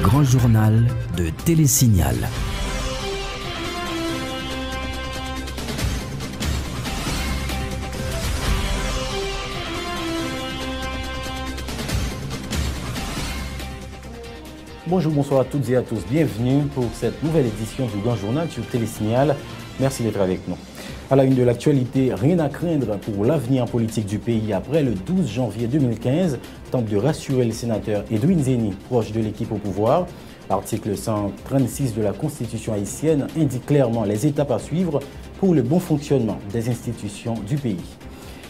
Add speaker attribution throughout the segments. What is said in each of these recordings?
Speaker 1: grand journal de Télésignal.
Speaker 2: Bonjour, bonsoir à toutes et à tous. Bienvenue pour cette nouvelle édition du Grand Journal sur Télésignal. Merci d'être avec nous. À la une de l'actualité, rien à craindre pour l'avenir politique du pays après le 12 janvier 2015, tente de rassurer le sénateur Edwin Zeni, proche de l'équipe au pouvoir. L'article 136 de la Constitution haïtienne indique clairement les étapes à suivre pour le bon fonctionnement des institutions du pays.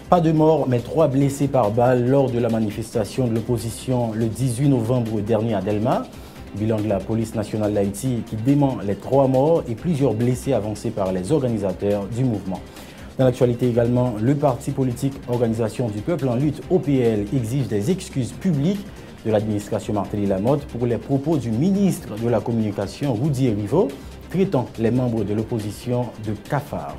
Speaker 2: Pas de morts, mais 3 blessés par balle lors de la manifestation de l'opposition le 18 novembre dernier à Delma. Bilan de la police nationale d'Haïti qui dément les 3 morts et plusieurs blessés avancés par les organisateurs du mouvement. Dans l'actualité également, le parti politique Organisation du Peuple en lutte OPL exige des excuses publiques de l'administration Martelly Lamotte pour les propos du ministre de la Communication Roudier Rivaux traitant les membres de l'opposition de cafards.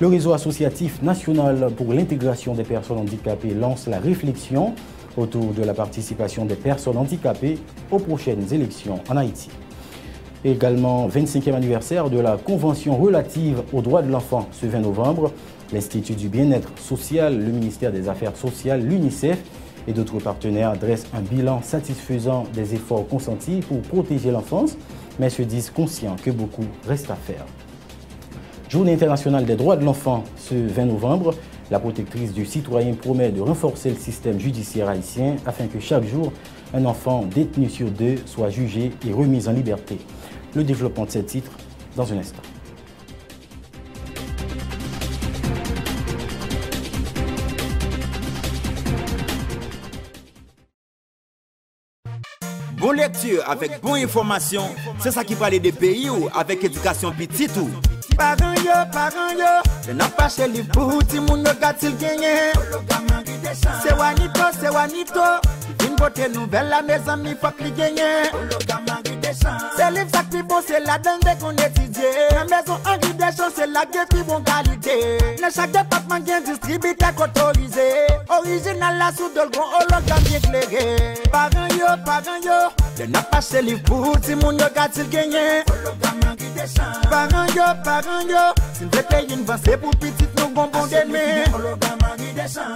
Speaker 2: Le réseau associatif national pour l'intégration des personnes handicapées lance la réflexion autour de la participation des personnes handicapées aux prochaines élections en Haïti. Également, 25e anniversaire de la Convention relative aux droits de l'enfant ce 20 novembre. L'Institut du bien-être social, le ministère des Affaires sociales, l'UNICEF et d'autres partenaires dressent un bilan satisfaisant des efforts consentis pour protéger l'enfance, mais se disent conscients que beaucoup reste à faire. Journée internationale des droits de l'enfant ce 20 novembre. La protectrice du citoyen promet de renforcer le système judiciaire haïtien afin que chaque jour, un enfant détenu sur 2 soit jugé et remis en liberté. Le développement de ces titres dans un instant.
Speaker 3: Bonne lecture avec bonne information, c'est ça qui parle des pays ou avec éducation petite ou. Parents yo, je n'ai pas chez les bouts, si mon nogatil gagné. C'est Wanito, une beauté nouvelle, la maison mi faut que gagné. C'est livre ça qui bon, c'est la donne qu'on étudie. La maison Henri Deschamps, c'est la gueule qui bon qualité. Dans chaque département, il y a un distributeur autorisé. Original la sous de grand hologramme éclairé. Parents yo, je n'ai pas chez les bouts, si mon nogatil gagné. Parents yo, si vous payez une vente, c'est pour petite nous bonbons d'ennemis.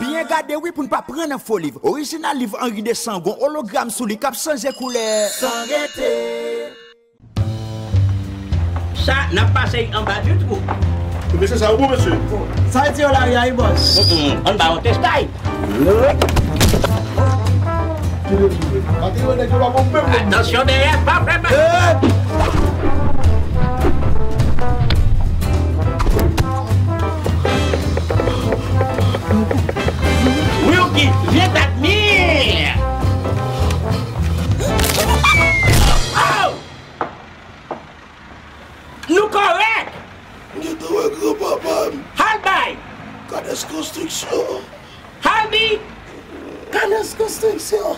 Speaker 3: Bien gardé, oui, pour ne pas prendre un faux livre. Original livre Henri Deschamps, gon hologramme sous les cap changer couleur. Sans arrêter.
Speaker 4: Ça n'a pas passé en bas du trou.
Speaker 5: Monsieur, ça va vous, monsieur?
Speaker 4: Ça a été là, il y a une bosse. On va au testaille. Attention derrière, pas vraiment. Wilkie, viens t'admire. Oh! Nous correct.
Speaker 5: Nous devons grand-papa.
Speaker 4: Halbay.
Speaker 5: Canes Construction.
Speaker 4: Halbi.
Speaker 5: Canes Construction.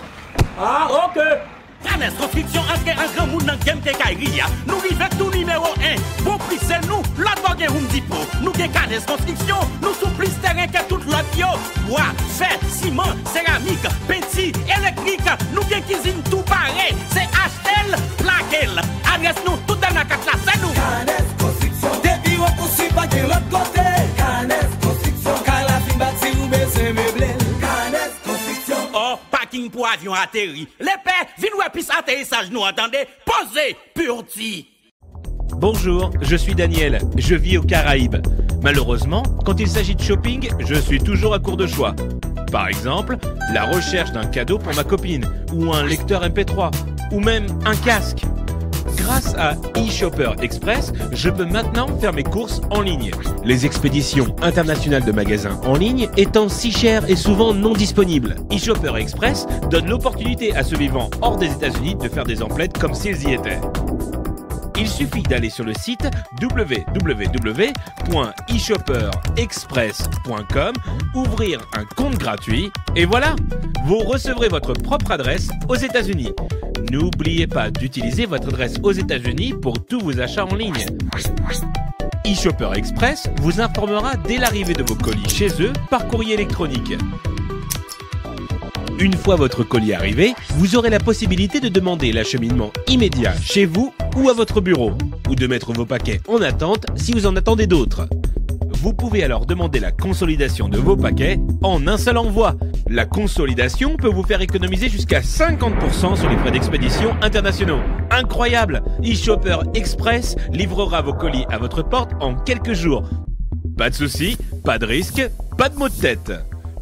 Speaker 4: Ah, ok.
Speaker 6: Canes Construction entre un grand monde dans le game Kekaïria. Nous vivons tout numéro 1. Bon prix c'est nous, l'autre bagage room diplo. Nous avons Canes Construction, nous sommes plus terrain que tout l'autre yo. Bois, fer, ciment, céramique, peinture, électrique. Nous avons cuisine tout pareil. C'est Ashtel, Plaquel. Adresse nous tout dans la carte là, c'est nous.
Speaker 7: Canes Construction, des bureaux pour suivre pas de l'autre côté. Canes Construction, car la fin bâti ou baisser meublé. Canes Construction.
Speaker 6: Oh, parking pour avion atterri. Les pères, viens nous épicer atterrissage, nous entendez? Posez, purti.
Speaker 8: Bonjour, je suis Daniel, je vis aux Caraïbes. Malheureusement, quand il s'agit de shopping, je suis toujours à court de choix. Par exemple, la recherche d'un cadeau pour ma copine, ou un lecteur MP3, ou même un casque. Grâce à eShopper Express, je peux maintenant faire mes courses en ligne. Les expéditions internationales de magasins en ligne étant si chères et souvent non disponibles. eShopper Express donne l'opportunité à ceux vivant hors des États-Unis de faire des emplettes comme s'ils y étaient. Il suffit d'aller sur le site www.eshopperexpress.com, ouvrir un compte gratuit et voilà, vous recevrez votre propre adresse aux États-Unis. N'oubliez pas d'utiliser votre adresse aux États-Unis pour tous vos achats en ligne. eShopper Express vous informera dès l'arrivée de vos colis chez eux par courrier électronique. Une fois votre colis arrivé, vous aurez la possibilité de demander l'acheminement immédiat chez vous ou à votre bureau, ou de mettre vos paquets en attente si vous en attendez d'autres. Vous pouvez alors demander la consolidation de vos paquets en un seul envoi. La consolidation peut vous faire économiser jusqu'à 50% sur les frais d'expédition internationaux. Incroyable! eShopper Express livrera vos colis à votre porte en quelques jours. Pas de soucis, pas de risque, pas de maux de tête.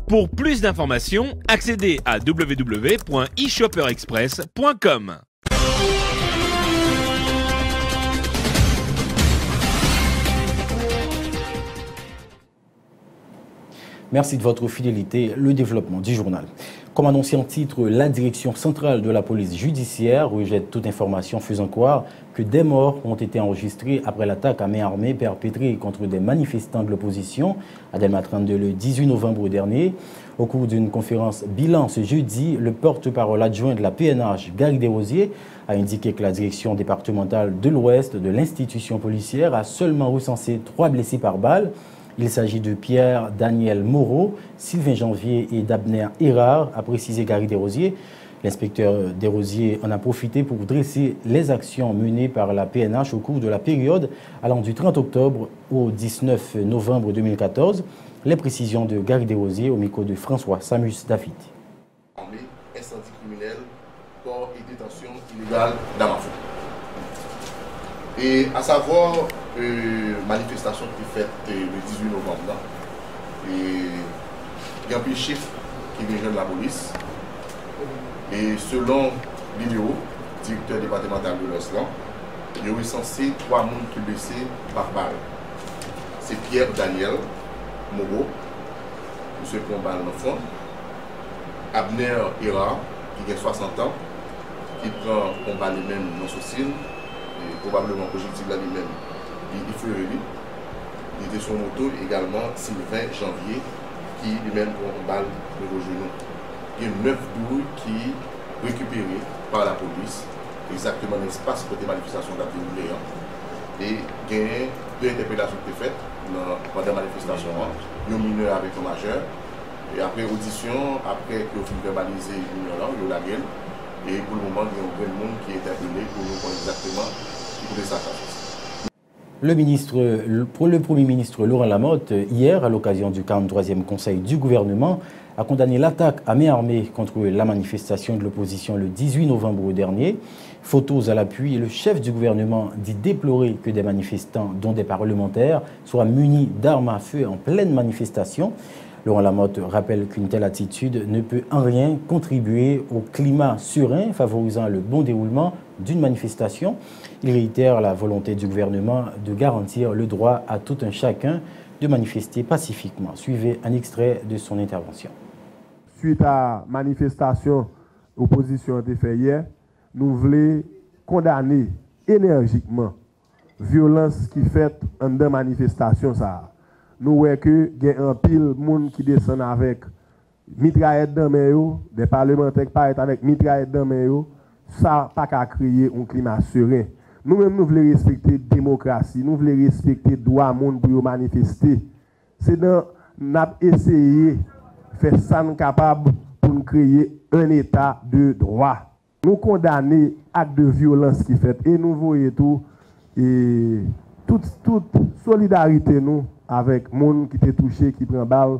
Speaker 8: Pour plus d'informations, accédez à www.eShopperExpress.com.
Speaker 2: Merci de votre fidélité. Le développement du journal. Comme annoncé en titre, la direction centrale de la police judiciaire rejette toute information faisant croire que des morts ont été enregistrés après l'attaque à main armée perpétrée contre des manifestants de l'opposition à Delma 32 le 18 novembre dernier. Au cours d'une conférence bilan ce jeudi, le porte-parole adjoint de la PNH, Gary Desrosiers, a indiqué que la direction départementale de l'Ouest de l'institution policière a seulement recensé 3 blessés par balle. Il s'agit de Pierre Daniel Moreau, Sylvain Janvier et d'Abner Erard, a précisé Gary Desrosiers. L'inspecteur Desrosiers en a profité pour dresser les actions menées par la PNH au cours de la période allant du 30 octobre au 19 novembre 2014. Les précisions de Gary Desrosiers au micro de François Samus David.
Speaker 5: Incendie criminel, port et détention illégale d'Amafou. Et à savoir, manifestation qui est faite le 18 novembre, là, et il y a un peu de chiffres qui viennent de la police. Et selon l'IDEO, directeur départemental de l'Ouest, il y a recensé 3 personnes qui sont blessés par balle. C'est Pierre Daniel Moreau, M. Pombal l'enfant, Abner Erard, qui a 60 ans, qui prend Pombal lui-même dans son signe. Probablement projectile là lui-même, il effleuré lui. Il était sur moto également Sylvain Janvier qui lui-même prend une balle de vos genoux. Il y a 9 douilles qui récupérées par la police, exactement dans l'espace côté manifestation d'Abdel. Et il y a 2 interpellations qui étaient faites pendant la manifestation. Un mineur avec un majeur. Et après audition, après que vous verbalisez le mineur là, il y a la gueule. Et pour le moment, il y a un grand monde qui est interpellé pour nous voir exactement qui voulait sa face.
Speaker 2: Le Premier ministre Laurent Lamotte, hier, à l'occasion du 43e Conseil du gouvernement, a condamné l'attaque à main armée contre la manifestation de l'opposition le 18 novembre dernier. Photos à l'appui, le chef du gouvernement dit déplorer que des manifestants, dont des parlementaires, soient munis d'armes à feu en pleine manifestation. Laurent Lamotte rappelle qu'une telle attitude ne peut en rien contribuer au climat serein favorisant le bon déroulement d'une manifestation. Il réitère la volonté du gouvernement de garantir le droit à tout un chacun de manifester pacifiquement. Suivez un extrait de son intervention.
Speaker 9: Suite à la manifestation opposition été fait hier, nous voulons condamner énergiquement la violence qui fait en deux manifestations. Nous voyons que il y a un pile de monde qui descend avec mitraillette dans les mains, des parlementaires qui paraissent avec mitraillette dans les mains, ça n'a pas créer un climat serein. Nous-mêmes, nous voulons respecter la démocratie, nous voulons respecter le droit du monde pour manifester. C'est dans nous essayer de faire ça capable pour nous créer un état de droit. Nous condamnons l'acte de violence qui fait et nous voyons tout et toute solidarité nous avec les gens qui étaient touchés, qui prennent balle,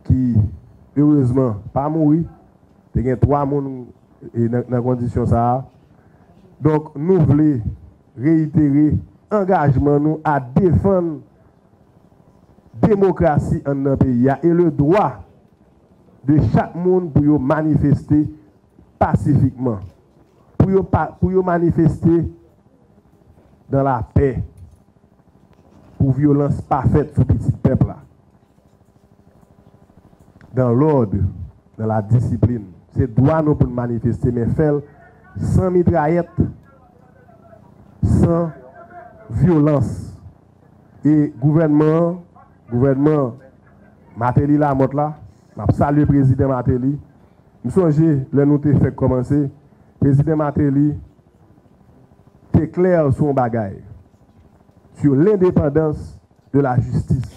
Speaker 9: qui heureusement pas mourir. Il y a 3 personnes dans la condition ça. Donc nous voulons réitérer l'engagement nous à défendre la démocratie dans notre pays et le droit de chaque monde pour manifester pacifiquement, pour manifester dans la paix, pour violence pas faite sur petit peuple là. Dans l'ordre, dans la discipline. C'est droit nous pour manifester, mais faire sans mitraillette, sans violence. Et gouvernement Matéli Lamotte là, je salue le président Matéli. Nous songez, le nous te fait commencer. Président Matéli, t'es clair sur un bagaille, sur l'indépendance de la justice,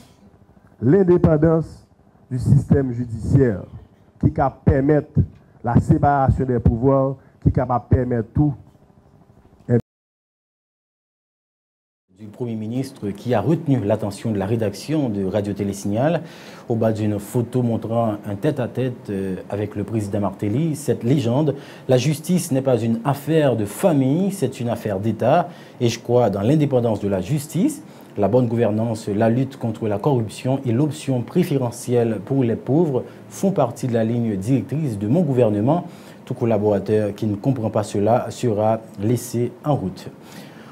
Speaker 9: l'indépendance du système judiciaire, qui capable permettre la séparation des pouvoirs, qui capable permettre tout.
Speaker 2: Du Premier ministre qui a retenu l'attention de la rédaction de Radio-Télésignal au bas d'une photo montrant un tête-à-tête avec le président Martelly. Cette légende, la justice n'est pas une affaire de famille, c'est une affaire d'État et je crois dans l'indépendance de la justice, la bonne gouvernance, la lutte contre la corruption et l'option préférentielle pour les pauvres font partie de la ligne directrice de mon gouvernement. Tout collaborateur qui ne comprend pas cela sera laissé en route.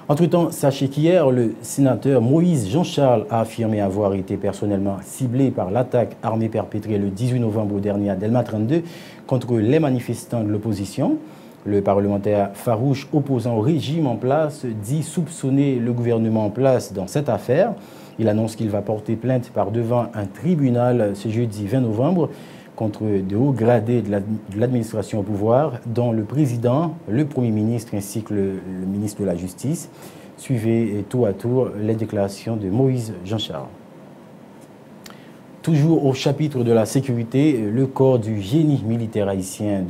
Speaker 2: Entre-temps, sachez qu'hier, le sénateur Moïse Jean-Charles a affirmé avoir été personnellement ciblé par l'attaque armée perpétrée le 18 novembre dernier à Delma 32 contre les manifestants de l'opposition. Le parlementaire farouche opposant au régime en place dit soupçonner le gouvernement en place dans cette affaire. Il annonce qu'il va porter plainte par devant un tribunal ce jeudi 20 novembre contre de hauts gradés de l'administration au pouvoir, dont le président, le Premier ministre ainsi que le ministre de la Justice. Suivez tour à tour les déclarations de Moïse Jean-Charles. Toujours au chapitre de la sécurité, le corps du génie militaire haïtien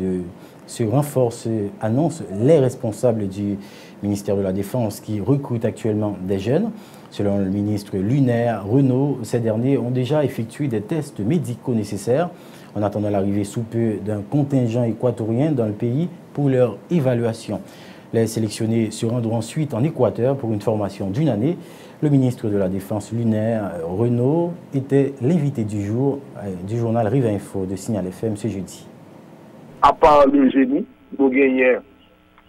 Speaker 2: se renforce, annonce les responsables du ministère de la Défense qui recrutent actuellement des jeunes. Selon le ministre Lunaire Renault, ces derniers ont déjà effectué des tests médicaux nécessaires en attendant l'arrivée sous peu d'un contingent équatorien dans le pays pour leur évaluation. Les sélectionnés se rendront ensuite en Équateur pour une formation d'une année. Le ministre de la Défense Lunaire Renault était l'invité du jour du journal Rive Info de Signal FM ce jeudi.
Speaker 10: À part le génie, nous gagnons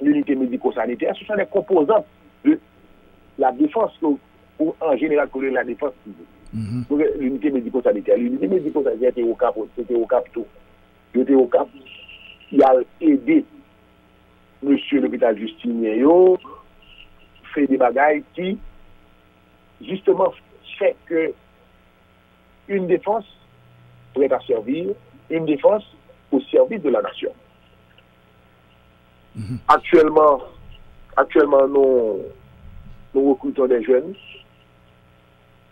Speaker 10: l'unité médico-sanitaire, ce sont les composantes de la défense, ou en général, que la défense l'unité médico-sanitaire. L'unité médico-sanitaire était au cap tout. Il était au cap. Il a aidé monsieur l'hôpital Justinien, fait des bagailles qui, justement, fait que une défense pourrait à servir, une défense au service de la nation. Actuellement, nous recrutons des jeunes.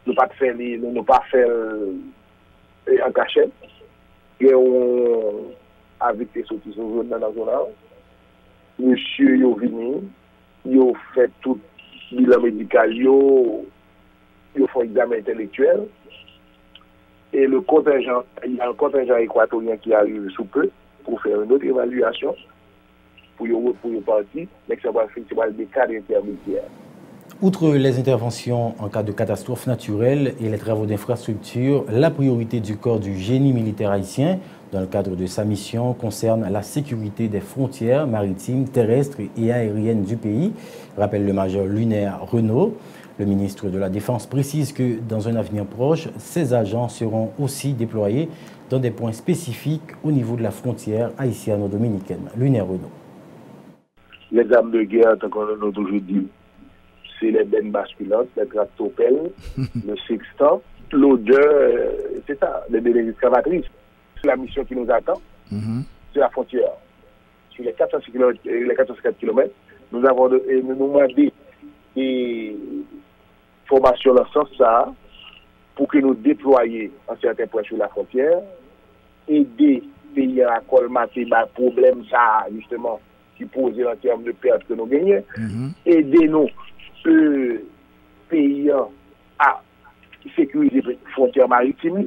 Speaker 10: Nous pas faire en cachette. Et on avec les sorties dans la zone. Monsieur yo venu, yo fait tout bilan médical, yo fait examen intellectuel. Et il y a un contingent équatorien qui arrive sous peu pour faire une autre évaluation pour partir, mais ça va faire des cas intermédiaires.
Speaker 2: Outre les interventions en cas de catastrophe naturelle et les travaux d'infrastructure, la priorité du corps du génie militaire haïtien dans le cadre de sa mission concerne la sécurité des frontières maritimes, terrestres et aériennes du pays, rappelle le major Lunaire Renault. Le ministre de la Défense précise que dans un avenir proche, ces agents seront aussi déployés dans des points spécifiques au niveau de la frontière haïtiano-dominicaine. Lunaire Renault.
Speaker 10: Les armes de guerre, tant qu'on a toujours dit, c'est les bennes basculantes, les tractopelles, le sextant, l'odeur, c'est ça, les excavatrices. La mission qui nous attend, c'est la frontière. Sur les 404 km, nous avons demandé des formations dans ce sens-là pour que nous déployions en certains points sur la frontière, aider les pays à colmater les problèmes, ça, justement, qui posent en termes de pertes que nous gagnons, aider nous pays à sécuriser les frontières maritimes.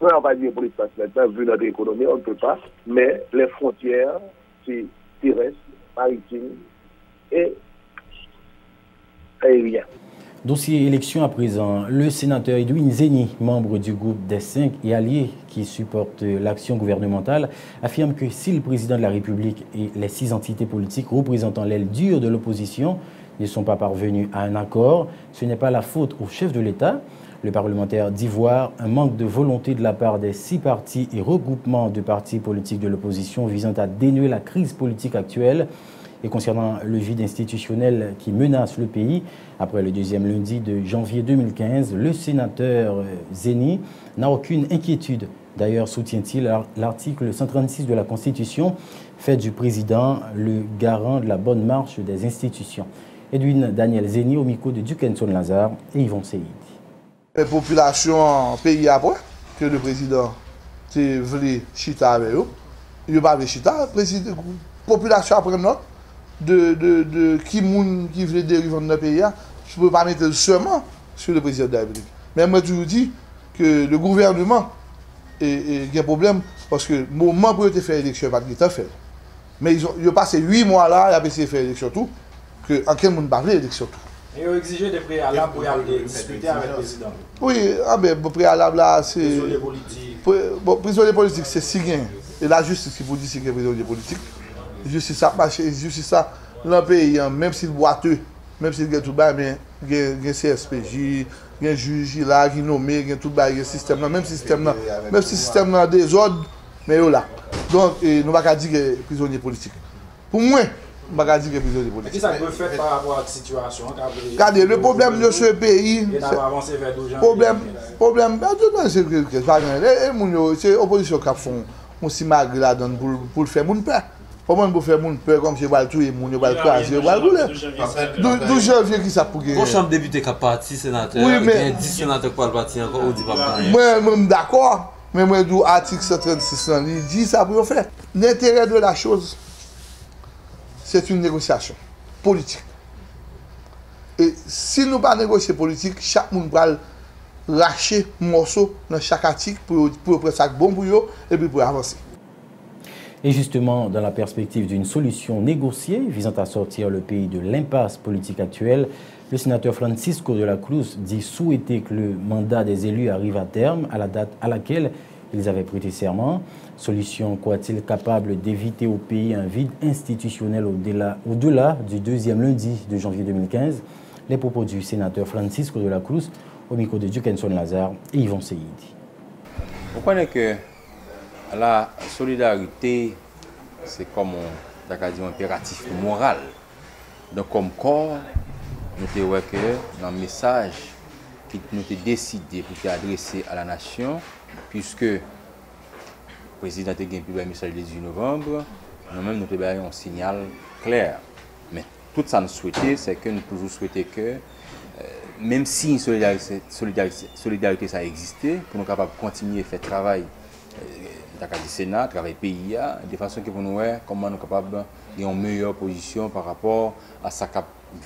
Speaker 10: On va dire pour l'espace maintenant, vu notre économie, on ne peut pas, mais les frontières, c'est terrestre, maritime et aérien.
Speaker 2: Dossier élection à présent. Le sénateur Edwin Zeni, membre du groupe des 5 et alliés qui supportent l'action gouvernementale, affirme que si le président de la République et les 6 entités politiques représentant l'aile dure de l'opposition ne sont pas parvenus à un accord, ce n'est pas la faute au chef de l'État. Le parlementaire dit voir un manque de volonté de la part des 6 partis et regroupements de partis politiques de l'opposition visant à dénouer la crise politique actuelle. Et concernant le vide institutionnel qui menace le pays, après le 2e lundi de janvier 2015, le sénateur Zeni n'a aucune inquiétude. D'ailleurs, soutient-il l'article 136 de la Constitution, fait du président le garant de la bonne marche des institutions. Edwin Daniel Zeni au micro de Dukenson Lazare et Yvon Seyid.
Speaker 11: La population pays après que le président voulait chita avec eux il pas de chita, président population après note de qui veut dériver dans le pays, je ne peux pas mettre seulement sur le président de la République. Mais moi, je vous dis que le gouvernement il y a un problème parce que le moment pour faire l'élection, pas de fait. Mais ils ont passé 8 mois là, ils ont essayé de faire l'élection tout, que en quel monde pas l'élection tout.
Speaker 12: Et ils ont exigé des préalables pour aller discuter avec le président.
Speaker 11: Oui, mais le préalable là, c'est.
Speaker 12: Prisonniers politiques.
Speaker 11: Bon, prisonniers politiques, c'est si gain. Et la justice qui vous dit c'est qu'il y a prisonniers politiques. Justice ça marche, justice ça, dans le pays, même s'il boiteux, même s'il y a tout bas, mais il y a CSPJ, il y a un juge là qui est nommé, il y a tout bas, il y a système là, même si le système là désordre, mais là. Donc, nous ne pouvons pas dire que prisonnier politique. Pour moi, nous ne pouvons pas dire que prisonnier politique.
Speaker 12: Qu'est-ce que ça peut faire par rapport à la situation?
Speaker 11: Regardez, le problème de ce pays. C'est l'opposition qui a fait un simagre là pour le faire mon père. Comment vous faire mon peur comme je vais tout et mon je vais craser, je vais rouler. 12 janvier qui ça pour gagner.
Speaker 13: Bon chambre député qui a parti sénateur,
Speaker 11: oui, mais
Speaker 13: 10 sénateurs qui parti encore ou dit pas.
Speaker 11: Moi d'accord. Mais moi, du article 136, il dit ça pour faire. L'intérêt de la chose, c'est une négociation politique. Et si nous ne pas négocier politique, chaque monde va lâcher un morceau dans chaque article pour prendre ça bon pour eux et puis pour avancer.
Speaker 2: Et justement, dans la perspective d'une solution négociée visant à sortir le pays de l'impasse politique actuelle, le sénateur Francisco de la Cruz dit souhaiter que le mandat des élus arrive à terme à la date à laquelle ils avaient prêté serment. Solution quoi-t-il capable d'éviter au pays un vide institutionnel au-delà du deuxième lundi de janvier 2015? Les propos du sénateur Francisco de la Cruz au micro de Dukenson Lazare et Yvon Seyidi.
Speaker 14: Vous connaissez que la solidarité, c'est comme un impératif moral. Donc, comme corps, nous avons dans le message qui nous avons décidé pour adresser à la nation, puisque le président a eu un message le 18 novembre, nous-mêmes nous avons un signal clair. Mais tout ça nous souhaitons, c'est que nous toujours souhaitons que, même si une solidarité ça existait, pour nous capables de continuer à faire travail dans le Sénat, travail pays, de façon que pour nous voir comment nous sommes capables d'avoir une meilleure position par rapport à ça qui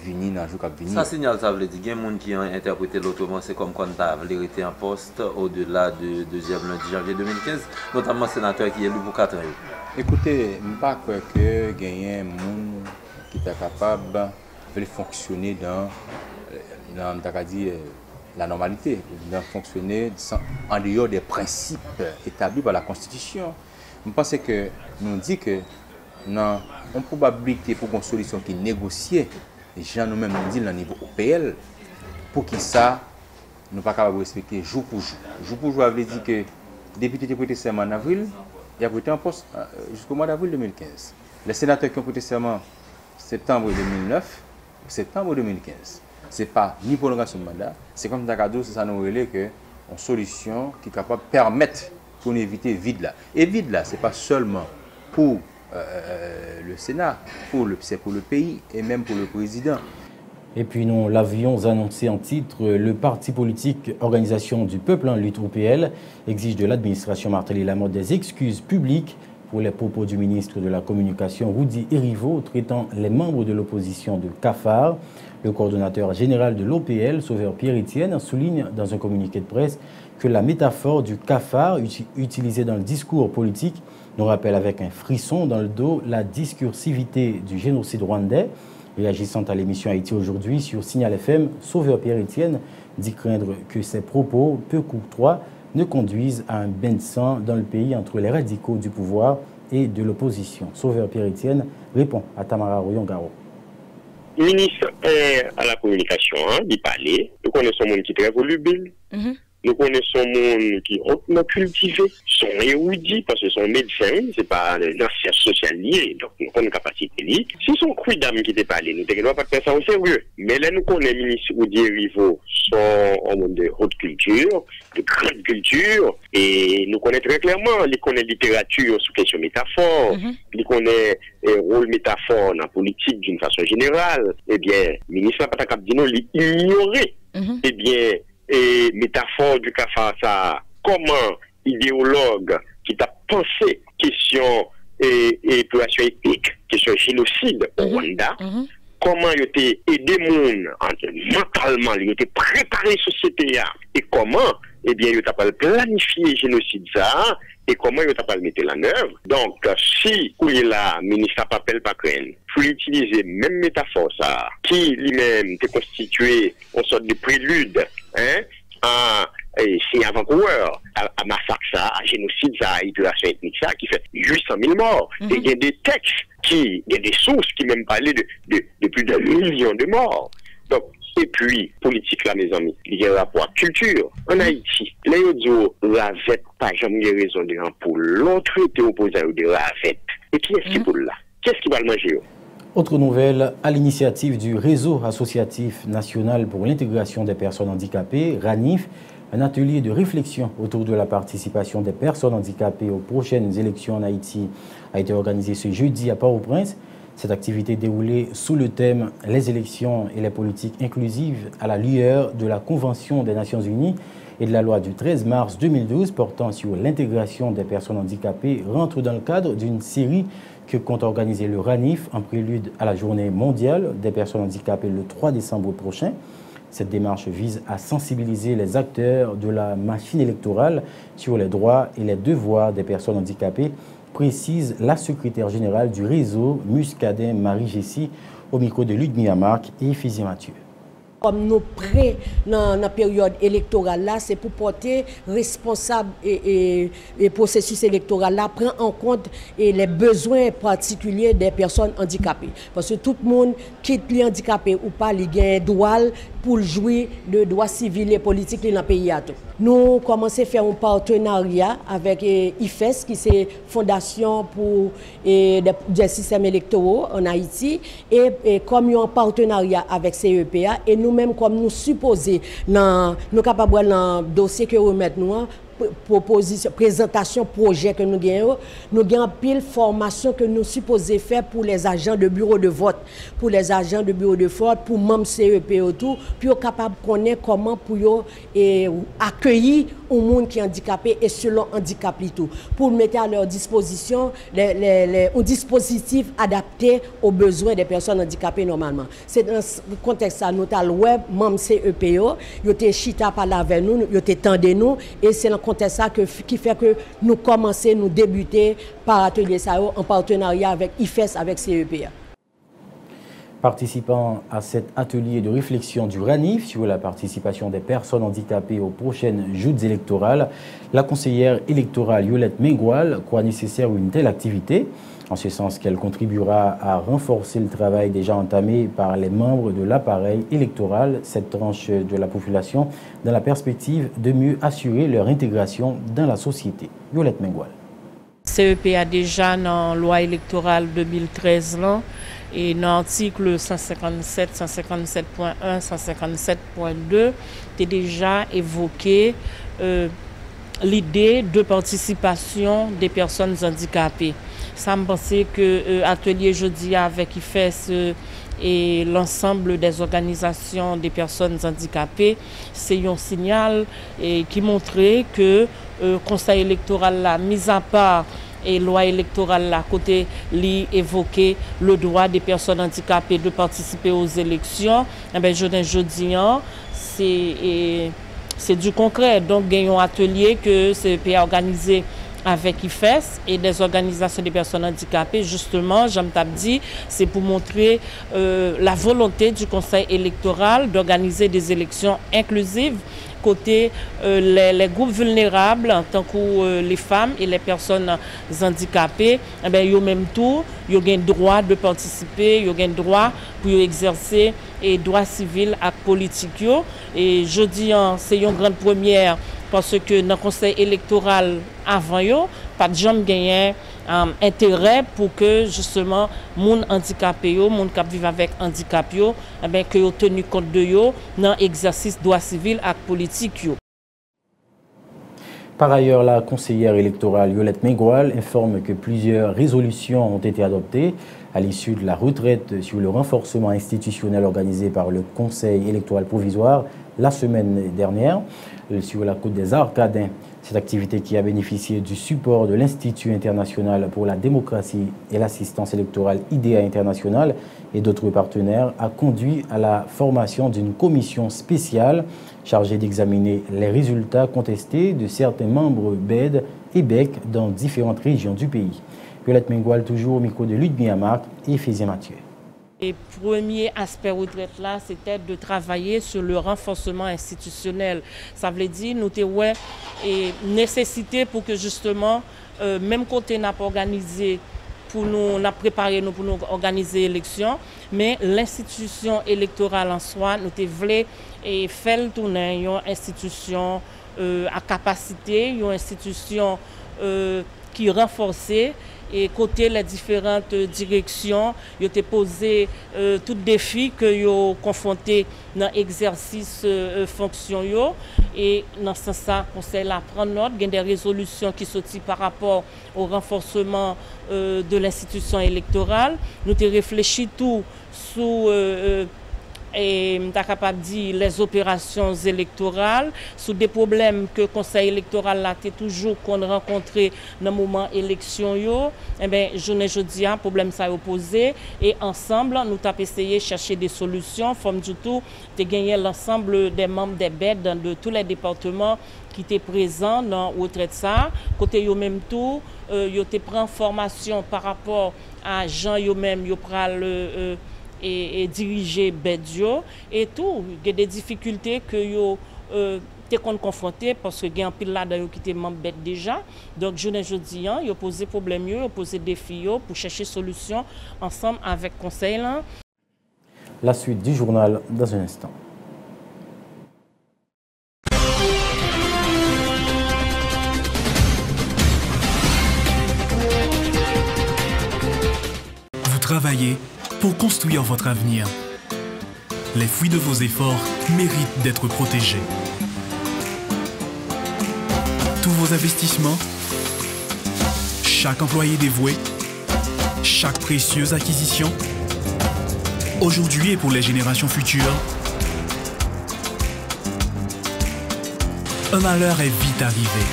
Speaker 14: venu dans le jour qui venu.
Speaker 13: Ça signale, ça veut dire qu'il y a des gens qui ont interprété l'autrement, c'est comme quand tu as été en poste au-delà du deuxième lundi janvier 2015, notamment le sénateur qui est élu pour 4 ans.
Speaker 14: Écoutez, je ne crois pas qu'il y ait des gens qui sont capables de fonctionner dans la normalité, de fonctionner en dehors des principes établis par la Constitution. Je pense que nous disons que nous avons une probabilité pour une solution qui est négociée. Les gens nous-mêmes nous disent au niveau OPL pour qui ça, nous ne sommes pas capables de respecter jour pour jour. Jour pour jour, ça veut dire que le député qui a prêté serment en avril, il a prêté en poste jusqu'au mois d'avril 2015. Les sénateurs qui ont prêté serment en septembre 2009, septembre 2015. Ce n'est pas ni prolongation de mandat, c'est comme Dakado, c'est ça nous relève que une solution qui est capable de permettre pour éviter le vide là. Et vide là, ce n'est pas seulement pour le Sénat, c'est pour le pays et même pour le président.
Speaker 2: Et puis nous l'avions annoncé en titre, le parti politique Organisation du Peuple en lutte OPL exige de l'administration Martelly Lamotte des excuses publiques pour les propos du ministre de la Communication Rudy Erivo traitant les membres de l'opposition de cafards. Le coordonnateur général de l'OPL, Sauveur Pierre-Étienne, souligne dans un communiqué de presse que la métaphore du cafard utilisée dans le discours politique nous rappelle avec un frisson dans le dos la discursivité du génocide rwandais. Réagissant à l'émission Haïti aujourd'hui sur Signal FM, Sauveur Pierre-Étienne dit craindre que ces propos peu courtois ne conduisent à un bain de sang dans le pays entre les radicaux du pouvoir et de l'opposition. Sauveur Pierre-Étienne répond à Tamara Royon-Garo.
Speaker 15: Le ministre à la communication, il parlait. Nous connaissons un monde qui est très volubile. Nous connaissons un monde qui est hautement cultivé, sont érudits parce que sont médecins, c'est pas des sciences sociales liées, donc nous avons une capacité liée. Si son quidam qui te parle, nous ne devons pas faire ça au sérieux. Mais là, nous connaissons le ministre Rudy Erivo, sont un monde de haute culture, de grande culture, et nous connaissons très clairement, il connaît littérature sous question métaphore, il connaît rôle métaphore dans la politique d'une façon générale. Eh bien, le ministre n'a pas capable de nous l'ignorer. Eh bien, et métaphore du cafard, ça, comment idéologue qui t'a pensé question épuration ethnique, question génocide au Rwanda. Comment il était aidé monde mentalement, il était préparé la société et comment eh bien il a planifié génocide ça et comment il a pas mettre en œuvre. Donc si la ministre Papel Pacren pour utiliser même métaphore ça qui lui-même était constitué en sorte de prélude c'est avant-coureur à massacre ça, à génocide ça, à épulation ethnique ça, qui fait 800 000 morts. Et il y a des textes, il y a des sources qui même parlaient de plus d'un million de morts. Donc, et puis, politique là, mes amis, il y a un rapport culture. En Haïti, les autres, la vête, pas jamais raison de rang pour l'autre, était opposé de la vête. Et qui est-ce qui pour là? Qu'est-ce qui va le manger?
Speaker 2: Autre nouvelle, à l'initiative du Réseau associatif national pour l'intégration des personnes handicapées, RANIF, un atelier de réflexion autour de la participation des personnes handicapées aux prochaines élections en Haïti a été organisé ce jeudi à Port-au-Prince. Cette activité déroulée sous le thème « Les élections et les politiques inclusives à la lueur de la Convention des Nations Unies et de la loi du 13 mars 2012 portant sur l'intégration des personnes handicapées » rentre dans le cadre d'une série que compte organiser le RANIF en prélude à la journée mondiale des personnes handicapées le 3 décembre prochain. Cette démarche vise à sensibiliser les acteurs de la machine électorale sur les droits et les devoirs des personnes handicapées, précise la secrétaire générale du réseau, Muscadin Marie-Jessie, au micro de Ludmilla Marc et Ephésie Mathieu.
Speaker 16: Comme nous prêts dans la période électorale là, c'est pour porter responsable et processus électoral là prend en compte les besoins particuliers des personnes handicapées. Parce que tout le monde qui est handicapé ou pas, il a un droit pour jouir de droits civils et politiques dans le pays. Nous commençons à faire un partenariat avec IFES, qui est Fondation pour des systèmes électoraux en Haïti, et comme nous avons un partenariat avec CEPA, et nous-mêmes, comme nous supposons, nous capables dans le dossier que nous mettons, proposition, présentation, projet que nous avons pile formation que nous supposons faire pour les agents de bureau de vote, pour les agents de bureau de vote, pour membres CEP autour, puis être capable de connaître comment pour accueillir un monde qui est handicapé et selon handicap tout, pour mettre à leur disposition un dispositif adapté aux besoins des personnes handicapées normalement. C'est dans ce contexte là, nous avons web, membres CEPO, ils ont chita par là avec nous, ils ont tendu nous, et c'est le contexte ça qui fait que nous commençons, nous débuter par atelier ça en partenariat avec IFES, avec CEPA.
Speaker 2: Participant à cet atelier de réflexion du RANIF sur la participation des personnes handicapées aux prochaines joutes électorales, la conseillère électorale Yolette Mengual croit nécessaire une telle activité, en ce sens qu'elle contribuera à renforcer le travail déjà entamé par les membres de l'appareil électoral, cette tranche de la population, dans la perspective de mieux assurer leur intégration dans la société. Yolette Mengual.
Speaker 17: CEP a déjà dans la loi électorale 2013 là, et dans l'article 157, 157.1, 157.2, tu déjà évoqué l'idée de participation des personnes handicapées. Ça me pensait que l'atelier jeudi avec IFES et l'ensemble des organisations des personnes handicapées, c'est un signal qui montrait que le Conseil électoral a mis à part et loi électorale là côté li évoquer le droit des personnes handicapées de participer aux élections. Eh ben jeudi c'est du concret. Donc il y a un atelier que CEP a organisé avec IFES et des organisations des personnes handicapées. Justement, j'aime dit, c'est pour montrer la volonté du Conseil électoral d'organiser des élections inclusives côté les groupes vulnérables, en tant que les femmes et les personnes handicapées. Eh bien, ils ont même tout, ils ont le droit de participer, ils ont le droit pour exercer et droits civils et politiques. Et je dis, c'est une grande première parce que dans le conseil électoral avant, pas de gens gagnent intérêt pour que justement les gens handicapés, les gens qui vivent avec handicap, eh bien, que tenu compte de eux dans l'exercice droits civils et politiques.
Speaker 2: Par ailleurs, la conseillère électorale Yolette Mengual informe que plusieurs résolutions ont été adoptées à l'issue de la retraite sur le renforcement institutionnel organisé par le Conseil électoral provisoire la semaine dernière sur la côte des Arcadins. Cette activité qui a bénéficié du support de l'Institut international pour la démocratie et l'assistance électorale IDEA International et d'autres partenaires a conduit à la formation d'une commission spéciale chargée d'examiner les résultats contestés de certains membres BED et BEC dans différentes régions du pays. Violette Mengual, toujours au micro de Ludmilla Marc et Ephésien Mathieu.
Speaker 17: Le premier aspect retraite là, c'était de travailler sur le renforcement institutionnel. Ça veut dire nous avons une nécessité pour que justement, même côté n'a pas organisé pour nous préparer pour nous organiser l'élection, mais l'institution électorale en soi, nous voulons faire le tourner une institution à capacité, une institution qui est renforcée. Et côté les différentes directions, ils ont posé tout défi que ils ont confronté dans l'exercice fonction yo. Et dans ce sens, le conseil a pris note, il y a des résolutions qui sont par rapport au renforcement de l'institution électorale. Nous avons réfléchi tout sous et nous sommes capables de dire les opérations électorales, sur des problèmes que le Conseil électoral a toujours rencontré dans le moment élection. Eh bien, jeudi, un problème ça a posé et ensemble, nous avons essayé de chercher des solutions. Comme du tout, de gagner l'ensemble des membres des BED de tous les départements qui étaient présents dans le retraite ça. Côté yo même tout, yo te prend formation par rapport à Jean yo même yo pral et diriger Bedio et tout. Il y a des difficultés que yo t'es confronté parce que il y a un pile là qui était membre bête déjà. Donc jeudi yo posé problème yo posé défi yo pour chercher solution ensemble avec conseil là.
Speaker 2: La suite du journal dans un instant.
Speaker 18: Vous travaillez pour construire votre avenir. Les fruits de vos efforts méritent d'être protégés. Tous vos investissements, chaque employé dévoué, chaque précieuse acquisition, aujourd'hui et pour les générations futures, un malheur est vite arrivé.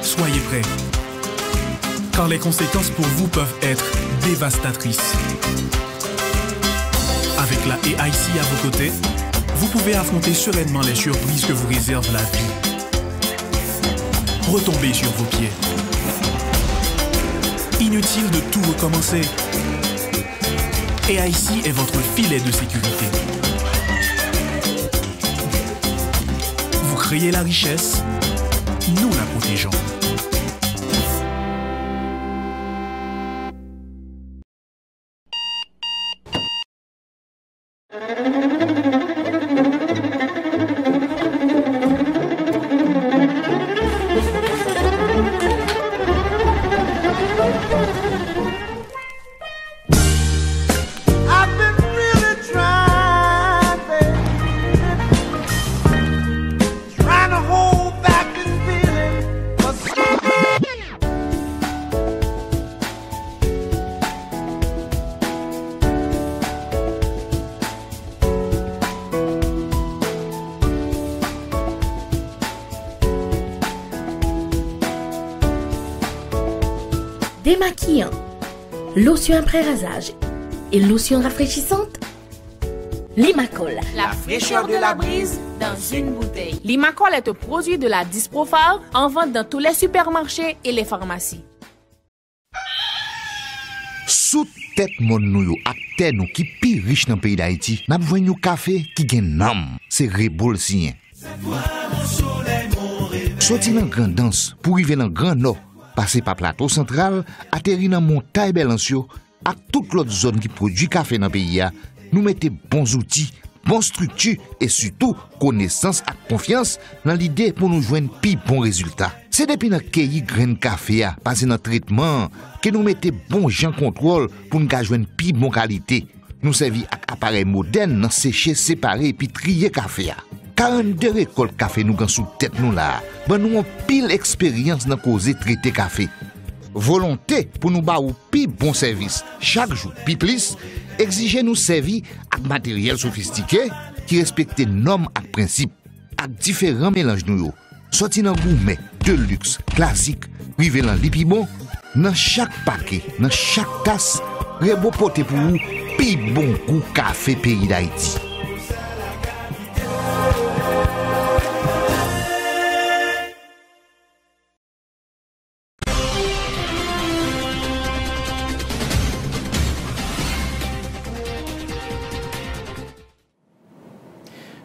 Speaker 18: Soyez prêts, car les conséquences pour vous peuvent être dévastatrices. Avec la AIC à vos côtés, vous pouvez affronter sereinement les surprises que vous réserve la vie. Retombez sur vos pieds. Inutile de tout recommencer. AIC est votre filet de sécurité. Vous créez la richesse, nous la protégeons.
Speaker 19: Démaquillant, lotion après rasage et lotion rafraîchissante. Limacol,
Speaker 20: la fraîcheur de la brise dans une bouteille. Limacol est un produit de la Disprofar en vente dans tous les supermarchés et les pharmacies.
Speaker 21: Sous tête mon nou ak terre nou qui pi riche dans le pays d'Haïti, n'a besoin de café qui gen nam, c'est Rebol sien. Sorti dans grand danse pour arriver dans grand nord, passer par plateau central, atterrir dans montagne Belancio, à toute l'autre zone qui produit café dans le pays, nous mettons bons outils, bonne structure et surtout connaissance et confiance dans l'idée pour nous joindre plus bons résultats. C'est depuis notre cueilli grain café, passer dans le traitement, que nous mettons bon gens contrôle pour nous joindre plus bonne qualité. Nous servons avec appareil moderne, sécher, séparer et puis trier café. 42 récoltes café nous sous tête nous là. Ben nous avons pile expérience dans causer traiter café. Volonté pour nous ba ou pi bon service chaque jour, pi plus, exiger nous servir avec matériel sophistiqué qui respecte normes et principes, avec différents mélanges nous. sorti dans gourmet, de luxe, classique, rivé dans l'épibon, dans chaque paquet, dans chaque tasse, Rebo pote pour vous, pi bon goût café pays d'Haïti.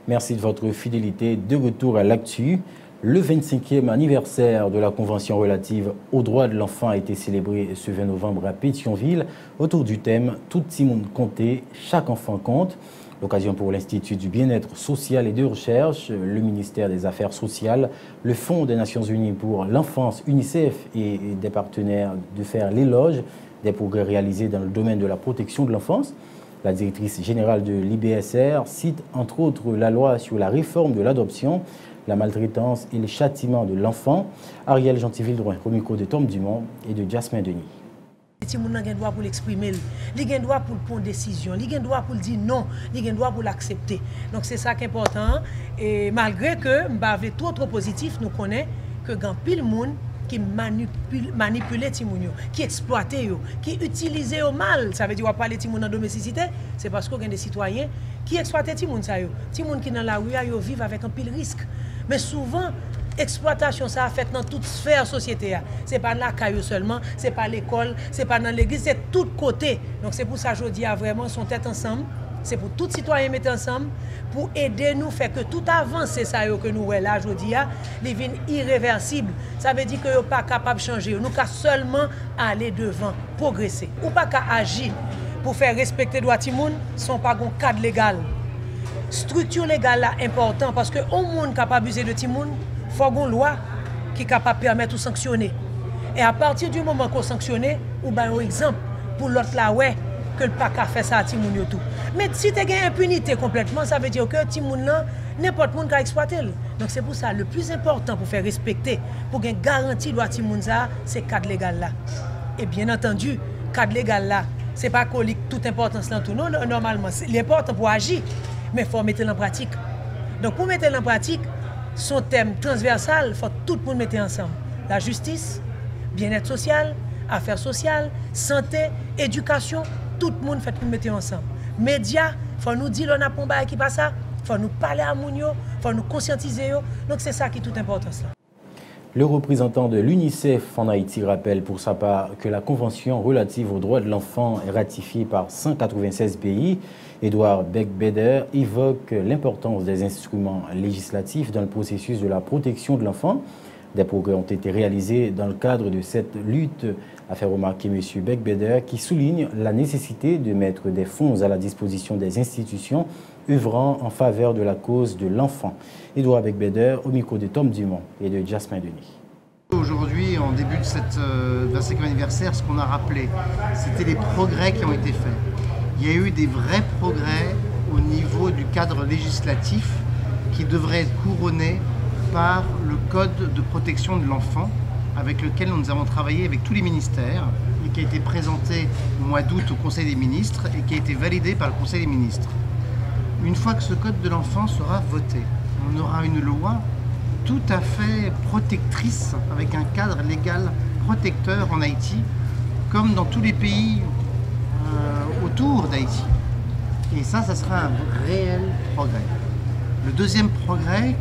Speaker 2: Merci de votre fidélité. De retour à l'actu. Le 25e anniversaire de la Convention relative aux droits de l'enfant a été célébré ce 20 novembre à Pétionville autour du thème « Tout petit monde compté, chaque enfant compte ». L'occasion pour l'Institut du bien-être social et de recherche, le ministère des Affaires sociales, le Fonds des Nations Unies pour l'enfance, UNICEF et des partenaires de faire l'éloge des progrès réalisés dans le domaine de la protection de l'enfance. La directrice générale de l'IBSR cite entre autres la loi sur la réforme de l'adoption, la maltraitance et les châtiments de l'enfant. Ariel Gentil-Vildroin, au micro de Tom Dumont et de Jasmin Denis.
Speaker 1: Les gens ont droit pour l'exprimer, ils ont droit pour prendre décision, ils ont droit pour dire non, ils ont droit pour l'accepter. Donc c'est ça qui est important. Et malgré que, avec tout trop positif, nous connaissons que quand pile monde qui manipule les gens, qui exploite, qui utilise au mal, ça veut dire qu'on parle de gens en domesticité, c'est parce qu'on a des citoyens qui exploitent les gens. Les gens qui sont dans la rue, ils vivent avec un pile risque. Mais souvent, exploitation, ça a fait dans toute sphère de la société. Ce n'est pas dans la caillou seulement, ce n'est pas l'école, ce n'est pas dans l'église, c'est de tous côtés. Donc c'est pour ça que je dis vraiment, son tête ensemble. C'est pour tous les citoyens mettre ensemble, pour aider nous, faire que tout avancée ça que nous voyons là, je dis, il devient irréversible. Ça veut dire que nous ne sommes pas capables de changer. Nous pouvons seulement aller devant, progresser. Ou pas qu'à agir pour faire respecter les droits de l'homme, sans pas un cadre légal. Structure légale là important parce que au monde capable d'abuser de Timoun, il faut une loi qui est capable de permettre de sanctionner. Et à partir du moment qu'on sanctionne, ou bien un exemple pour l'autre là, ouais, que le PAC a fait ça à Timoun tout. Mais si tu as une impunité complètement, ça veut dire que Timoun là, n'importe qui a exploité. Donc c'est pour ça le plus important pour faire respecter, pour une garantie de Timoun ça, c'est le cadre légal là. Et bien entendu, le cadre légal là, c'est pas qu'on lit toute importance dans tout. Non, normalement, c'est l'important pour agir. Mais il faut mettre en pratique. Donc pour mettre en pratique, son thème transversal, il faut tout le monde mettre ensemble. La justice, bien-être social, affaires sociales, santé, éducation, tout le monde fait pour mettre ensemble. Médias, il faut nous dire on a un bail qui passe ça, il faut nous parler à nous, il faut nous conscientiser. Donc c'est ça qui est toute importance là.
Speaker 2: Le représentant de l'UNICEF en Haïti rappelle pour sa part que la Convention relative aux droits de l'enfant est ratifiée par 196 pays. Edouard Beck-Beder évoque l'importance des instruments législatifs dans le processus de la protection de l'enfant. Des progrès ont été réalisés dans le cadre de cette lutte, a fait remarquer M. Beck-Beder, qui souligne la nécessité de mettre des fonds à la disposition des institutions œuvrant en faveur de la cause de l'enfant. Edouard Beck-Beder au micro de Tom Dumont et de Jasmin Denis.
Speaker 22: Aujourd'hui, en début de cette 25e anniversaire, ce qu'on a rappelé, c'était les progrès qui ont été faits. Il y a eu des vrais progrès au niveau du cadre législatif qui devrait être couronné par le Code de protection de l'enfant avec lequel nous avons travaillé avec tous les ministères et qui a été présenté au mois d'août au Conseil des ministres et qui a été validé par le Conseil des ministres. Une fois que ce Code de l'enfant sera voté, on aura une loi tout à fait protectrice avec un cadre légal protecteur en Haïti comme dans tous les pays autour d'Haïti. Et ça sera un réel progrès. Le deuxième progrès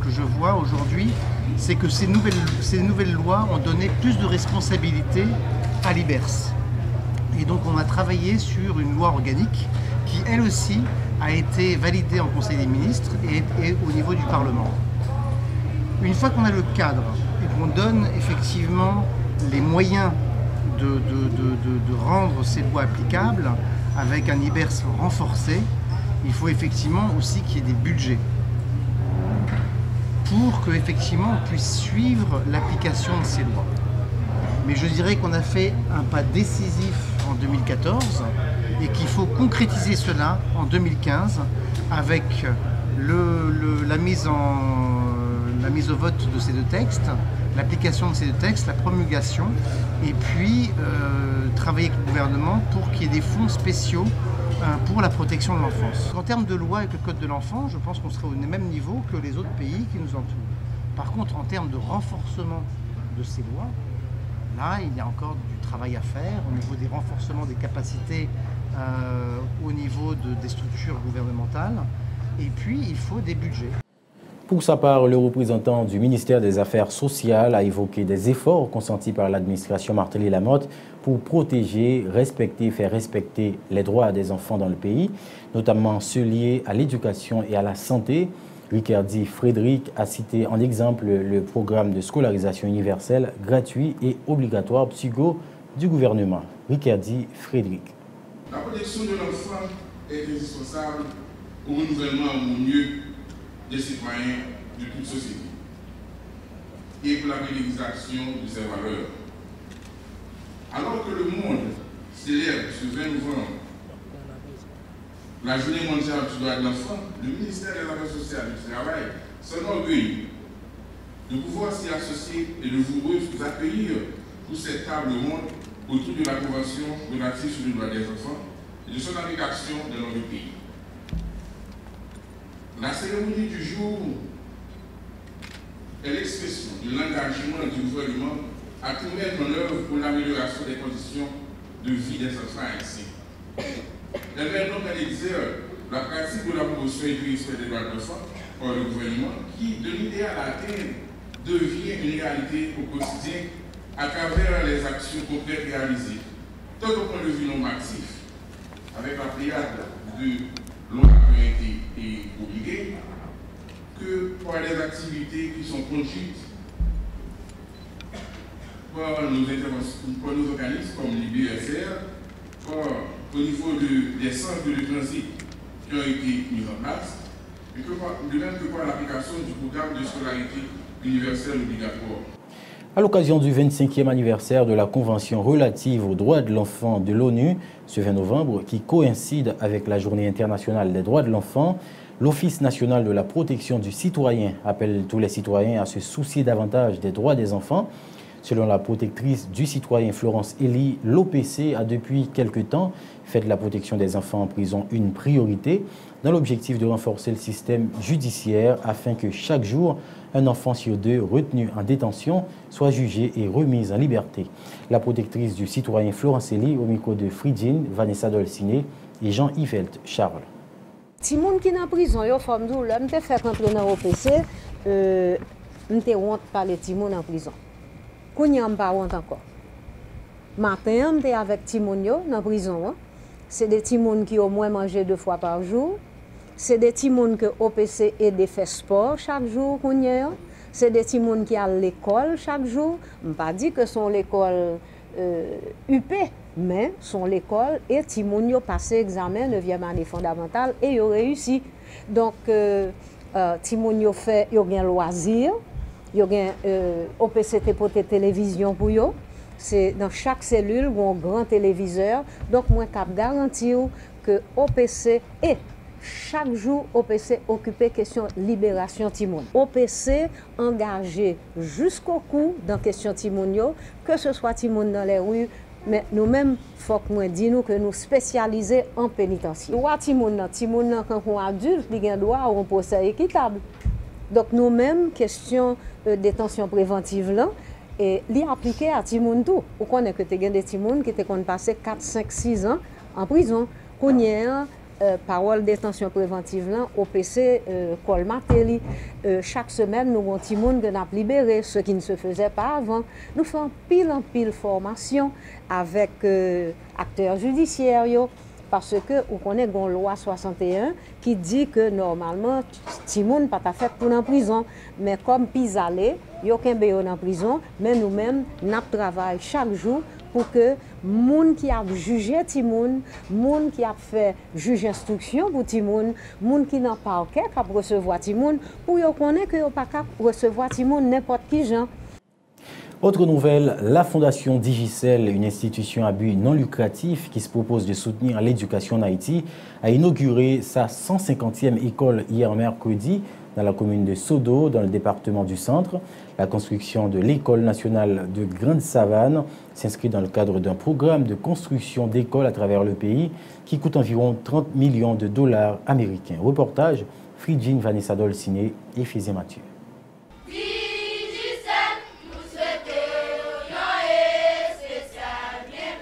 Speaker 22: que je vois aujourd'hui, c'est que ces nouvelles lois ont donné plus de responsabilités à l'IBERS. Et donc on a travaillé sur une loi organique qui, elle aussi, a été validée en Conseil des ministres et au niveau du Parlement. Une fois qu'on a le cadre et qu'on donne effectivement les moyens de rendre ces lois applicables avec un IBERS renforcé, il faut effectivement aussi qu'il y ait des budgets pour qu'effectivement on puisse suivre l'application de ces lois. Mais je dirais qu'on a fait un pas décisif en 2014 et qu'il faut concrétiser cela en 2015 avec la mise au vote de ces deux textes, l'application de ces deux textes, la promulgation, et puis travailler avec le gouvernement pour qu'il y ait des fonds spéciaux pour la protection de l'enfance. En termes de loi avec le Code de l'enfant, je pense qu'on serait au même niveau que les autres pays qui nous entourent. Par contre, en termes de renforcement de ces lois, là, il y a encore du travail à faire au niveau des renforcements des capacités, au niveau des structures gouvernementales. Et puis, il faut des budgets.
Speaker 2: Pour sa part, le représentant du ministère des Affaires sociales a évoqué des efforts consentis par l'administration Martelly-Lamotte pour protéger, respecter, faire respecter les droits des enfants dans le pays, notamment ceux liés à l'éducation et à la santé. Ricardi Frédéric a cité en exemple le programme de scolarisation universelle gratuit et obligatoire psycho du gouvernement. Ricardi Frédéric.
Speaker 3: La protection de l'enfant est indispensable au renouvellement harmonieux des citoyens de toute société et pour la réalisation de ses valeurs. Alors que le monde célèbre ce 20 novembre la journée mondiale du droit de l'enfant, le ministère des Affaires sociales et du Travail s'enorgueillit de pouvoir s'y associer et de vous accueillir pour cette table ronde autour de la Convention relative sur le droit des enfants et de son application dans notre pays. La cérémonie du jour est l'expression de l'engagement du gouvernement à tout mettre en œuvre pour l'amélioration des conditions de vie des enfants haïtiens. Elle met donc à l'exergue la pratique de la promotion et du respect des droits de l'enfant par le gouvernement qui, de l'idéal à atteindre, devient une réalité au quotidien à travers les actions concrètes réalisées, tant au point de vue normatif, avec la pléiade de lois qui ont été obligées, que par les activités qui sont conduites par nos organismes comme l'IBSR, au niveau des centres de transit qui ont été mis en place, et de même que par l'application du programme de scolarité universelle obligatoire.
Speaker 2: À l'occasion du 25e anniversaire de la Convention relative aux droits de l'enfant de l'ONU, ce 20 novembre, qui coïncide avec la Journée internationale des droits de l'enfant, l'Office national de la protection du citoyen appelle tous les citoyens à se soucier davantage des droits des enfants. Selon la protectrice du citoyen Florence Elie, l'OPC a depuis quelque temps fait de la protection des enfants en prison une priorité dans l'objectif de renforcer le système judiciaire afin que chaque jour, un enfant sur deux retenu en détention soit jugé et remis en liberté. La protectrice du citoyen Florence Elie au micro de Fridjine, Vanessa Dolciné et Jean-Yvette Charles.
Speaker 4: Si moun qui en prison, yo femme dou, là, m'te fait rentrer dans l'OPC, m'te honte par les timoun en prison. Kounya m'pa honte encore. Matin, m'te avec timoun yo dans prison. C'est des timoun qui au moins mangé 2 fois par jour. C'est des timoun que OPC aide faire sport chaque jour kounya. C'est des timoun qui à l'école chaque jour. M'pa dit que son l'école UP, mais son l'école et timoun yo passé examen 9e année fondamentale et yo réussi. Donc timoun yo fait yo gen loisir. Yo gen OPC te pote télévision pour yo. C'est dans chaque cellule un grand téléviseur. Donc moi cap garantir que OPC est chaque jour OPC occupé question libération timoun. OPC engagé jusqu'au cou dans question timoun yo, que ce soit timoun dans les rues, mais nous-mêmes faut que moi dis nous que nous spécialisés en pénitentiaire. Droit timoun quand on adulte, il a droit à un procès équitable. Donc nous-mêmes question détention préventive là et li appliqué à timoun tout. Ou connaît que tu as des timoun qui te kon passé 4, 5, 6 ans en prison. Connait parole détention préventive là OPC Col Martelly chaque semaine nous avons timoun que n'a libéré ce qui ne se faisait pas avant. Nous faisons en pile formation avec acteurs judiciaires yo. Parce que vous connaissez une loi 61 qui dit que normalement, Timoun pas fait pour en prison. Mais comme Pisalé, il y a aucun en prison, mais nous-mêmes, nous travaillons chaque jour pour que les gens qui a jugé Timoun, les gens qui a fait juge instruction pour Timoun, les gens qui n'ont pas qui a recevoir Timoun, pour qu'ils connaissent que pas recevoir Timoun n'importe qui gens.
Speaker 2: Autre nouvelle, la Fondation Digicel, une institution à but non lucratif qui se propose de soutenir l'éducation en Haïti, a inauguré sa 150e école hier mercredi dans la commune de Sodo, dans le département du Centre. La construction de l'école nationale de Grande Savane s'inscrit dans le cadre d'un programme de construction d'écoles à travers le pays qui coûte environ 30 millions de dollars américains. Reportage, Fridjine, Vanessa Dolciné et Fizé Mathieu.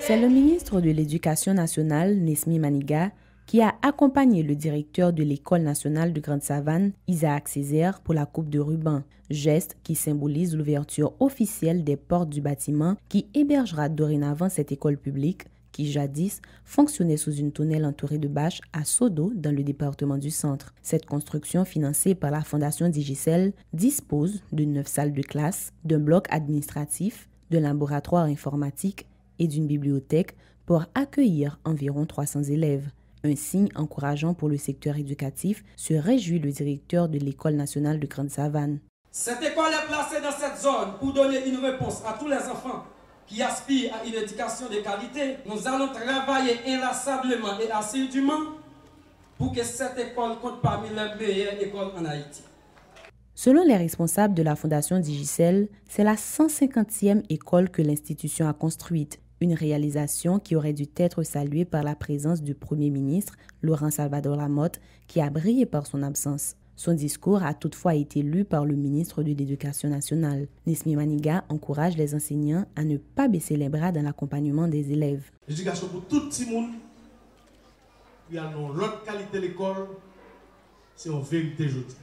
Speaker 6: C'est le ministre de l'Éducation nationale, Nesmi Maniga, qui a accompagné le directeur de l'École nationale de Grande-Savane, Isaac Césaire, pour la coupe de ruban, geste qui symbolise l'ouverture officielle des portes du bâtiment qui hébergera dorénavant cette école publique qui jadis fonctionnait sous une tonnelle entourée de bâches à Sodo dans le département du Centre. Cette construction financée par la Fondation Digicel dispose de 9 salles de classe, d'un bloc administratif, d'un laboratoire informatique et d'une bibliothèque pour accueillir environ 300 élèves. Un signe encourageant pour le secteur éducatif, se réjouit le directeur de l'École nationale de Grande-Savane.
Speaker 7: Cette école est placée dans cette zone pour donner une réponse à tous les enfants qui aspirent à une éducation de qualité. Nous allons travailler inlassablement et assidûment pour que cette école compte parmi les meilleures écoles en Haïti.
Speaker 6: Selon les responsables de la Fondation Digicel, c'est la 150e école que l'institution a construite. Une réalisation qui aurait dû être saluée par la présence du Premier ministre, Laurent Salvador Lamotte, qui a brillé par son absence. Son discours a toutefois été lu par le ministre de l'Éducation nationale. Nesmi Maniga encourage les enseignants à ne pas baisser les bras dans l'accompagnement des élèves.
Speaker 23: L'éducation pour tout le monde, il y a l'autre qualité de l'école, c'est en vérité jeudi.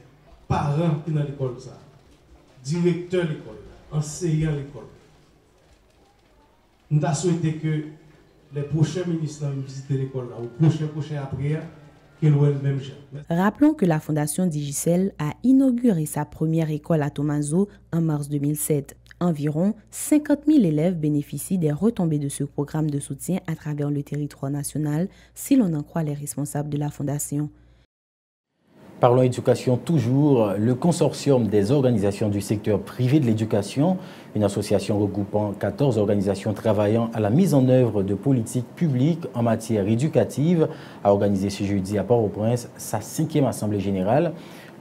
Speaker 23: Parents qui sont dans l'école, directeur de l'école, enseignant de l'école. Nous avons souhaité que les prochains ministres visitent l'école, ou prochain après, qu'ils voient le même genre.
Speaker 6: Rappelons que la Fondation Digicel a inauguré sa première école à Tomazo en mars 2007. Environ 50 000 élèves bénéficient des retombées de ce programme de soutien à travers le territoire national, si l'on en croit les responsables de la Fondation.
Speaker 2: Parlons éducation toujours. Le consortium des organisations du secteur privé de l'éducation, une association regroupant 14 organisations travaillant à la mise en œuvre de politiques publiques en matière éducative, a organisé ce jeudi à Port-au-Prince sa 5e assemblée générale.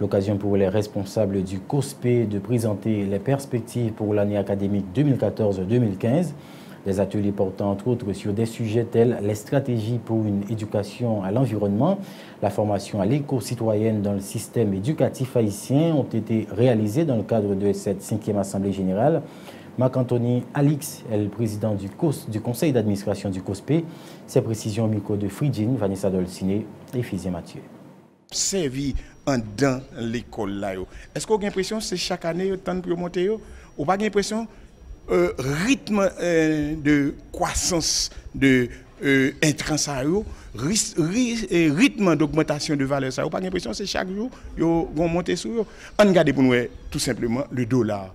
Speaker 2: L'occasion pour les responsables du COSPE de présenter les perspectives pour l'année académique 2014-2015. Des ateliers portant entre autres sur des sujets tels les stratégies pour une éducation à l'environnement, la formation à l'éco-citoyenne dans le système éducatif haïtien ont été réalisés dans le cadre de cette 5e assemblée générale. Marc-Anthony Alix est le président du conseil d'administration du COSPE. Ces précisions au micro de Fridjin, Vanessa Dolciné et Fizien Mathieu.
Speaker 24: Servi dans l'école là. Est-ce qu'on a l'impression que c'est chaque année autant pour monter ou pas l'impression rythme de croissance de intrants, rythme d'augmentation de valeur, ça, vous pas l'impression que c'est chaque jour, ils vont monter sur eux. On regarde pour nous tout simplement le dollar.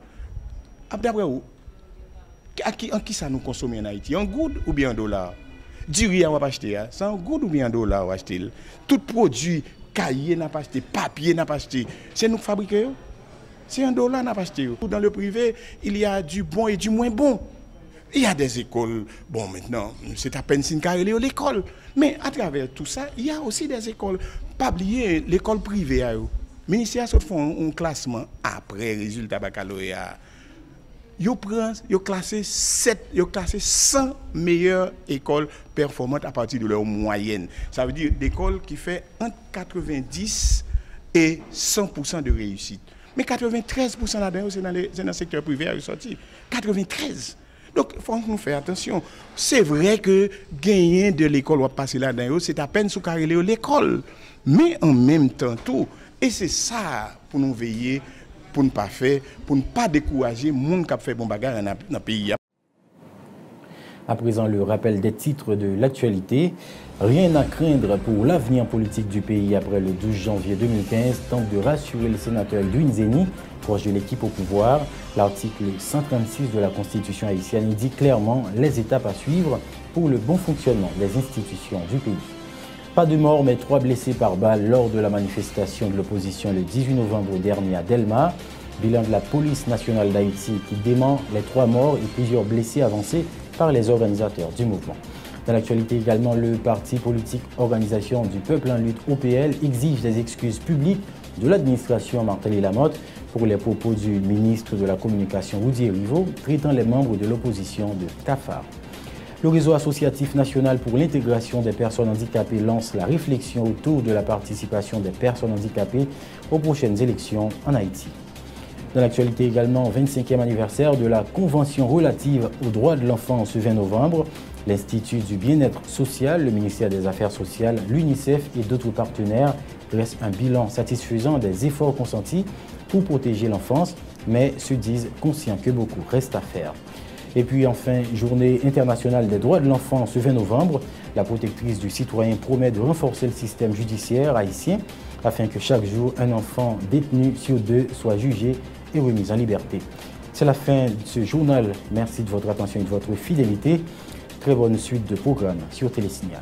Speaker 24: D'après vous, en qui ça nous consomme en Haïti? En goud ou bien en dollar? Du riz, on va acheter, c'est en goud ou bien en dollar on va acheter? Tout produit, cahier n'a pas acheté, papier n'a pas acheté, c'est nous qui fabriquons. C'est un dollar n'a pas acheté. Dans le privé, il y a du bon et du moins bon. Il y a des écoles, bon maintenant, c'est à peine si on l'école. Mais à travers tout ça, il y a aussi des écoles. Pas oublier l'école privée. Le ministère se font un classement après résultat baccalauréat. Ils ont classé 100 meilleures écoles performantes à partir de leur moyenne. Ça veut dire des écoles qui font entre 90 et 100% de réussite. Mais 93% là-dedans, c'est dans le secteur privé à ressortir. 93%. Donc, il faut nous faire attention. C'est vrai que gagner de l'école ou passer là-dedans, c'est à peine sous carré l'école. Mais en même temps, tout. Et c'est ça pour nous veiller, pour ne pas faire, pour ne pas décourager les gens qui ont fait bon bagarre dans le pays.
Speaker 2: À présent, le rappel des titres de l'actualité. Rien à craindre pour l'avenir politique du pays après le 12 janvier 2015, tente de rassurer le sénateur Edwin Zeni, proche de l'équipe au pouvoir. L'article 136 de la Constitution haïtienne dit clairement les étapes à suivre pour le bon fonctionnement des institutions du pays. Pas de morts, mais 3 blessés par balle lors de la manifestation de l'opposition le 18 novembre dernier à Delma. Bilan de la police nationale d'Haïti qui dément les 3 morts et plusieurs blessés avancés par les organisateurs du mouvement. Dans l'actualité également, le parti politique Organisation du Peuple en Lutte OPL exige des excuses publiques de l'administration Martelly Lamotte pour les propos du ministre de la Communication Rudy Rivo traitant les membres de l'opposition de cafards. Le réseau associatif national pour l'intégration des personnes handicapées lance la réflexion autour de la participation des personnes handicapées aux prochaines élections en Haïti. Dans l'actualité également, 25e anniversaire de la Convention relative aux droits de l'enfant ce 20 novembre. L'Institut du bien-être social, le ministère des Affaires sociales, l'UNICEF et d'autres partenaires dressent un bilan satisfaisant des efforts consentis pour protéger l'enfance, mais se disent conscients que beaucoup reste à faire. Et puis enfin, journée internationale des droits de l'enfant ce 20 novembre. La protectrice du citoyen promet de renforcer le système judiciaire haïtien afin que chaque jour, un enfant détenu sur 2 soit jugé et remis en liberté. C'est la fin de ce journal. Merci de votre attention et de votre fidélité. Très bonne suite de programmes sur Télésignal.